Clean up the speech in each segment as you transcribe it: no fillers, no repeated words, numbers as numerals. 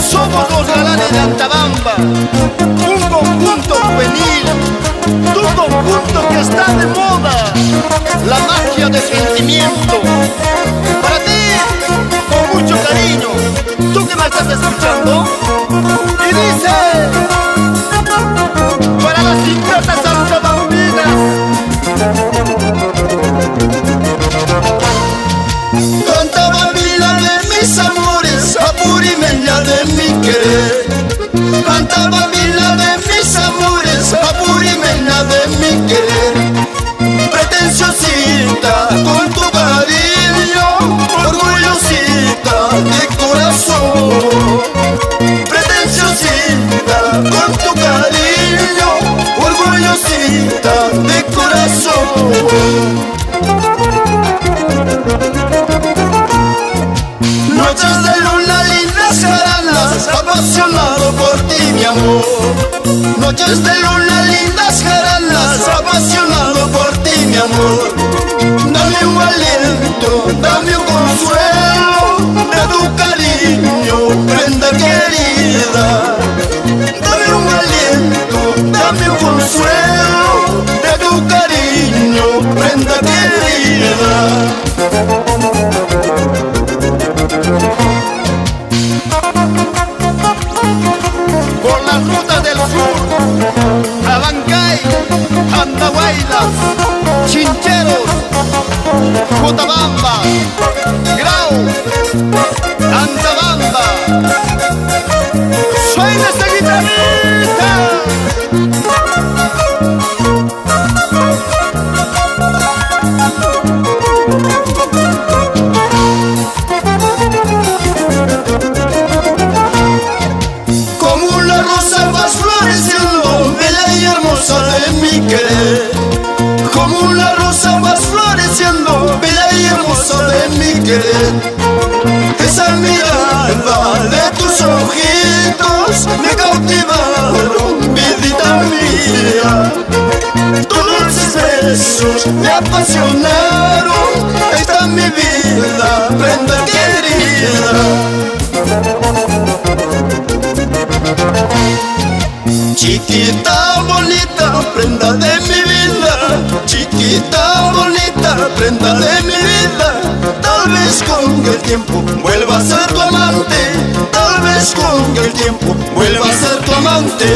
Somos los galanes de Antabamba, un conjunto juvenil, un conjunto que está de moda, la magia de sentimiento. Para ti, con mucho cariño, tú que me estás escuchando, y dice, para las ingratas antabambinas. Antabambina de mis amores, apurimeña de mi querer. Antabambina de mis amores, apurimeña de mi querer. Pretenciosita con tu cariño, orgullosita de corazón. Pretenciosita con tu cariño, orgullosita de corazón. Noches de luna, lindas jaranas, apasionado por ti, mi amor. Noches de luna, lindas jaranas, apasionado por ti, mi amor. Dame un aliento, dame un consuelo de tu cariño, prenda querida. Dame un aliento, dame un consuelo de tu cariño, prenda querida. Por las rutas del sur, Abancay, Andahuaylas, Chincheros, Cotabamba, Grau, Antabamba. ¡Suena esta guitarrita! De mi querer, como una rosa vas floreciendo, bella y hermosa de mi querer. Esa mirada de tus ojitos me cautivaron, vidita mía. Tus dulces besos me apasionaron, esta es mi vida, prenda querida. Chiquita bonita, prenda de mi vida. Chiquita bonita, prenda de mi vida. Tal vez con el tiempo vuelva a ser tu amante. Tal vez con el tiempo vuelva a ser tu amante.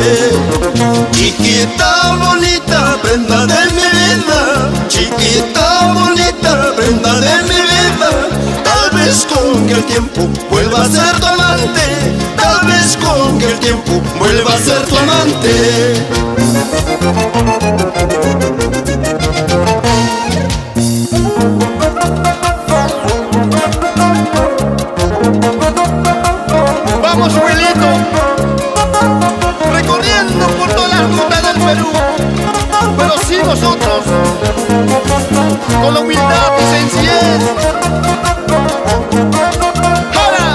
Chiquita bonita, prenda de mi vida. Chiquita bonita, prenda de mi vida. Tal vez con el tiempo vuelva a ser tu amante. Tal vez con el tiempo vuelva a ser tu amante. Vamos, Wilito, recorriendo por toda la ruta del Perú, pero sí nosotros, con la humildad y sencillez. ¡Para!